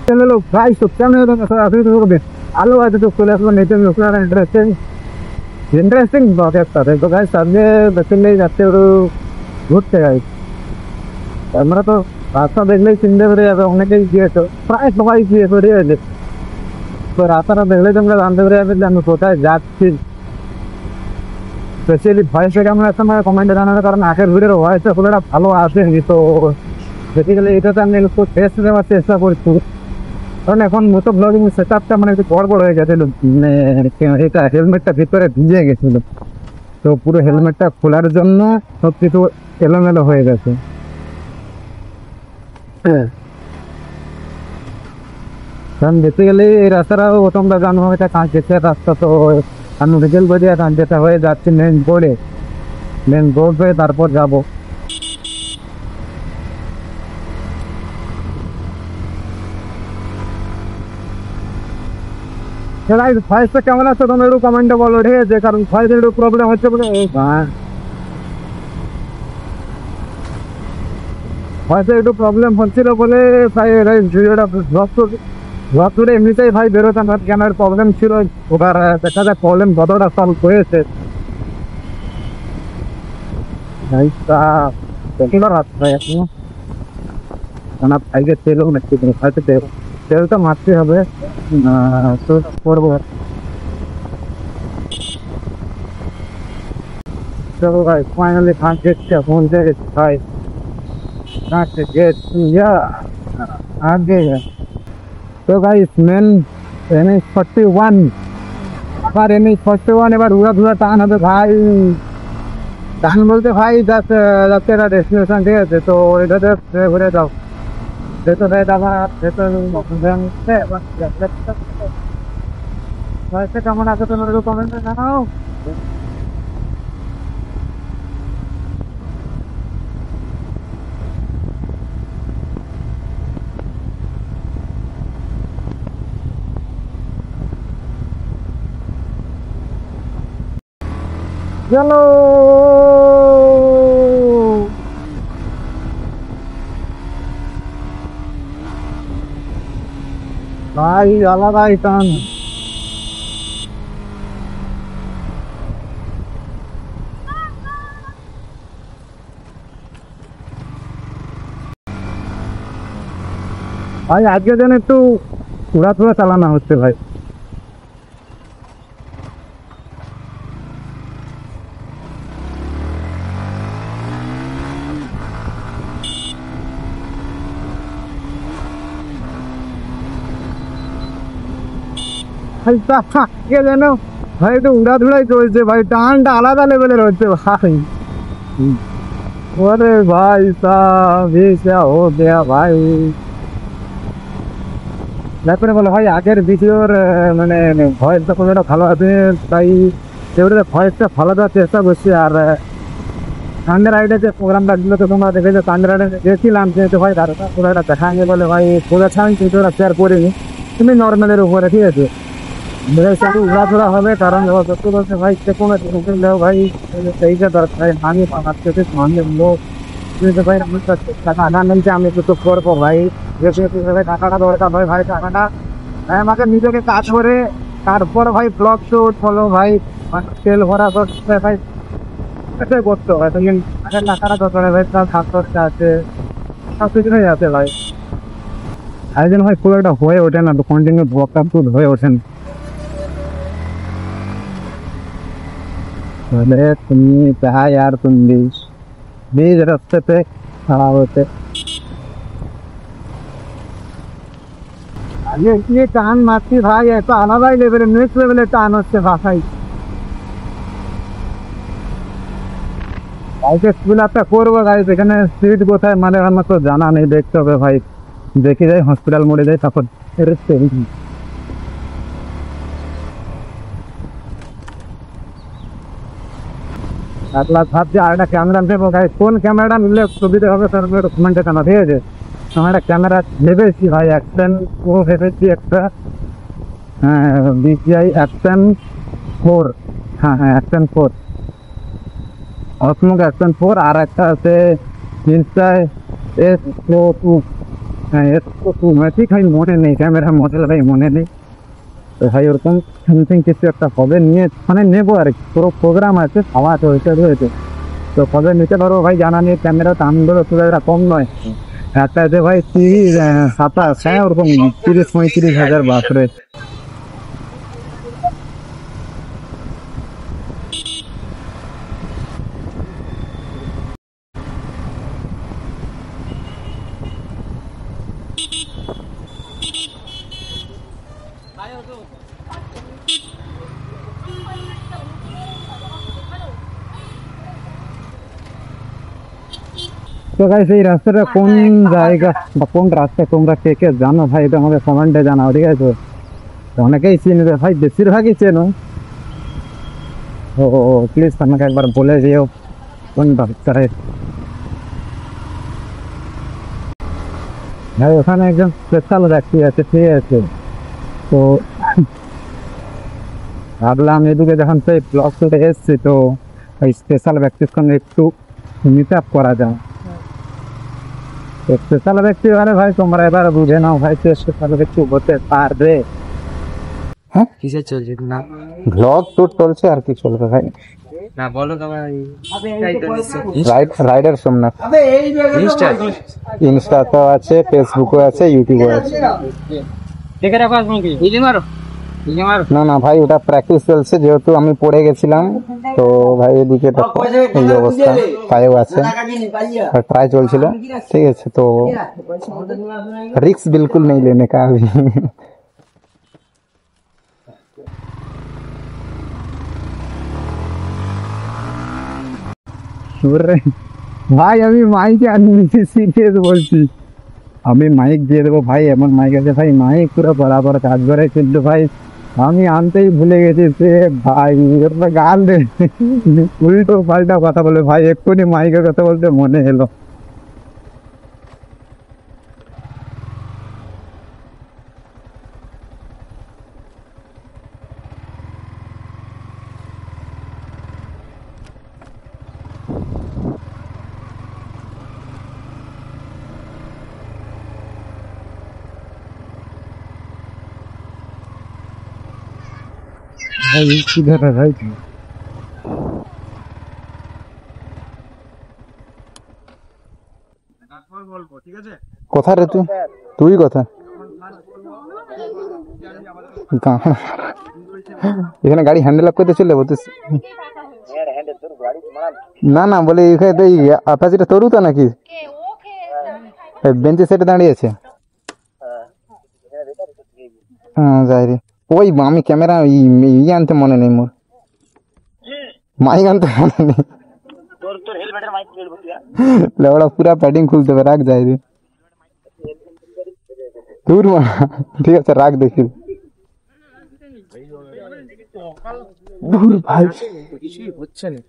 Channel भाई channel आलो आज तो खुले नेचर इंटरेस्टिंग इंटरेस्टिंग बहुत अच्छा है तो गाइस सामने बचने जाते हो घूरते गाइस আমরা তো রাস্তা দেখলেই চিনতে পেরে যাবে অনেকেই গিয়েছো প্রায় সবাই গিয়ে পড়ে গেছে তো রাস্তাটা দেখলে তোমরা জানতে পেরে যাবে যে আমি কোথায় যাচ্ছি স্পেশালি ভয়েসে কেমন আছে আমার কমেন্টে জানাবে কারণ আগের ভিডিওর ভয়েসটা পুরোটা ভালো আসেনি তো বেসিক্যালি এটাতে আমি একটু টেস্ট দেওয়ার চেষ্টা করছি কারণ এখন মোটো ব্লগিং সেট আপটা মানে একটু গড়বড় হয়ে গেছিল মানে এটা হেলমেটটা ভিতরে ভিজে গেছিলো তো পুরো হেলমেটটা খোলার জন্য সব কিছু এলোমেলো হয়ে গেছে কারণ বেসিক্যালি এই রাস্তাটাও তোমরা জানো এটা কাঁচের রাস্তা তো আমি রিজেল বদিয়া কাঁচেটা হয়ে যাচ্ছি মেন রোড হয়ে তারপর যাবো ভয়েসটা কেমন আছে তোমরা একটু কমেন্টে বলো ঠিক আছে কারণ ভয়েসের একটু প্রবলেম হচ্ছে বলে ভয়েসের একটু প্রবলেম হচ্ছিল বলে ভাই ভিডিওটা ব্লগ করে এমনিতেই ভাই বেরোতাম কেন প্রবলেম ছিল ওটার দেখা যায় প্রবলেম কতটা সলভ হয়েছে ভাইকে তেলও নাকি হয়তো তেলটা মারতে হবে তো করবো চলো ভাই ফাইনালি খান গেটটা পৌঁছে গেছি ভাই आगे तो गाइस मेन NH41 আবার NH41 এবার উড়া টান হবে ভাই টান বলতে ভাই যাচ্ছে একটা ডেস্টিনেশন ঠিক আছে তো এটাতে ঘুরে যাও ভেতরে আবার ভেতরে কেমন আছে তোমরা একটু কমেন্টে জানাও চলো ভাই আলাদাই টান ভাই আজকের দিন একটু উড়াধুরা চালানো হচ্ছে ভাই যেন ভাই একটু উড়াধুরাই চলছে ভাই টানটা আলাদা লেভেলের হচ্ছে ভাই ওরে ভাই হো গয়া ভাই তারপরে বলে ভাই আগের ভিডিওর মানে ভয়েসটা খুব একটা ভালো আছে তাই সেগুলো ভয়েসটা ভালো দেওয়ার চেষ্টা করছি আর সানডে রাইডে যে প্রোগ্রামটা দিল তো তোমরা দেখে যে সানডে রাইডে গেছিলাম কিন্তু ভাই দাঁড়াটা পুরো একটা দেখাঙ্গে বলে ভাই করেছে আমি কিন্তু ওরা শেয়ার করিনি তুমি নর্মালের উপরে ঠিক আছে উড়াধুরা হবে কারণ সত্যি বলছে ভাই যে কোনো ভাই সেইটা দরকার আমি পাঠাচ্ছে লোক ভাই টাকা আনা নিতে আমি একটু করবো ভাই টাকাটা দরকার হয় ভাই টাকাটা ভাই আমাকে নিজেকে কাজ করে তারপর ভাই ব্লগ শুট হলো ভাই তেল ভরা করতে ভাই এটাই করতে হয় তো টাকাটা দরকার ভাই তার খাস খরচা আছে সব কিছু হয়ে যাচ্ছে ভাই একদিন ভাই খুব একটা হয়ে ওঠে না তো কন্টিনিউ ব্লগটা খুব হয়ে ওঠেন तुम कहा यार तुम बीच रास्ते पे खड़ा होते ये टान मारती भाई ऐसा आलादा ही लेवल नेक्स्ट लेवल टान হচ্ছে ভাষাই ভাইকে স্কুল আপটা করবো গাইস এখানে সিট কোথায় মানে আমার তো জানা নেই দেখতে হবে ভাই দেখে যাই হসপিটাল মোড়ে যাই তারপর ভাবছি আর একটা ক্যামেরা নেবো ভাই কোন ক্যামেরাটা নিলে সুবিধা হবে তার কমেন্টে জানা ঠিক আছে আমার একটা ক্যামেরা ভেবেছি ভাই অ্যাকশন ও ভেবেছি একটা DJI Action 4 হ্যাঁ Action 4 অসমোক Action 4 আর একটা আছে ইনস্টাই S Pro 2 হ্যাঁ এর তো ঠিক ভাই মনে নেই, ক্যামেরা মডেল ভাই মনে নেই। তো ভাই ওরকম সামথিং কিছু একটা কবে নিয়ে মানে নেবো আর কি, পুরো প্রোগ্রাম আছে, খাওয়া চলছে রয়েছে। তো কবে নিতে পারবো ভাই জানা নেই, ক্যামেরা দামগুলো খুব একটা কম নয়। একটা আছে ভাই 30, 27, হ্যাঁ ওরকম 30-35 হাজার বাপরে। তো গাইস এই রাস্তাটা কোন জায়গা বা কোন রাস্তায় তোমরা কে কে জানো ভাই, এটা আমাকে কমেন্টে জানাও, ঠিক আছে? তো অনেকেই চিনবে ভাই, বেশিরভাগই চেনো। ও প্লিজ আমাকে একবার বলে দিও কোন রাস্তায়। ভাই ওখানে একজন স্পেশাল ব্যক্তি আছে, ঠিক আছে? তো ভাবলাম এদিকে যখন সেই ব্লগ শুটে এসছি, তো ওই স্পেশাল ব্যক্তির সঙ্গে একটু মিট আপ করা যায়। স্পেশাল ব্যক্তি মানে ভাই তোমরা এবার বুঝে নাও ভাই, তো স্পেশাল ব্যক্তি হতে পারবে। হ্যাঁ কিসের চলছে না? ব্লগ শুট চলছে আর কি চলবে ভাই। না বলো তোমার রাইডার সোমনাথ। ইনস্টা তো আছে, ফেসবুকও আছে, ইউটিউবও আছে। দেখে রাখো আসবো কি ইলি মারো না না ভাই ওটা প্র্যাকটিস চলছে, যেহেতু আমি পড়ে গেছিলাম। তো ভাই এদিকে দেখো এই অবস্থা, পায়েও আছে, ট্রাই চলছিল, ঠিক আছে? তো रिक्स बिल्कुल नहीं लेने का अभी। ভাই আমি মাইকে আনছি, সিরিয়াস বলছি, আমি মাইক দিয়ে দেবো ভাই, এমন মাইক আছে ভাই, মাইক পুরো বরাবর কাজ করে, কিন্তু ভাই আমি আনতেই ভুলে গেছি। সে ভাই ওটা গাল দে, উল্টো পাল্টা কথা বলে ভাই, এক্ষুনি মাইকের কথা বলতে মনে এলো। भाई किधर है भाई? কোথায় রে তুই? তুই কোথায়? এখানে গাড়ি হ্যান্ডেল আপ করতে চলে বলতে? না না বলে এখানে তো এই আপাচিটা তোরও তো নাকি বেঞ্চের সেটে দাঁড়িয়েছে? হ্যাঁ যাই রে। ওই আমি ক্যামেরা আনতে মনে নেই, মোর মাইক আনতে মনে নেই। ওরা পুরা প্যাডিং খুলতে হবে, রাখ যাই রে দূর মা। ঠিক আছে রাখ, দেখি দূর ভাই, কিছুই হচ্ছে না।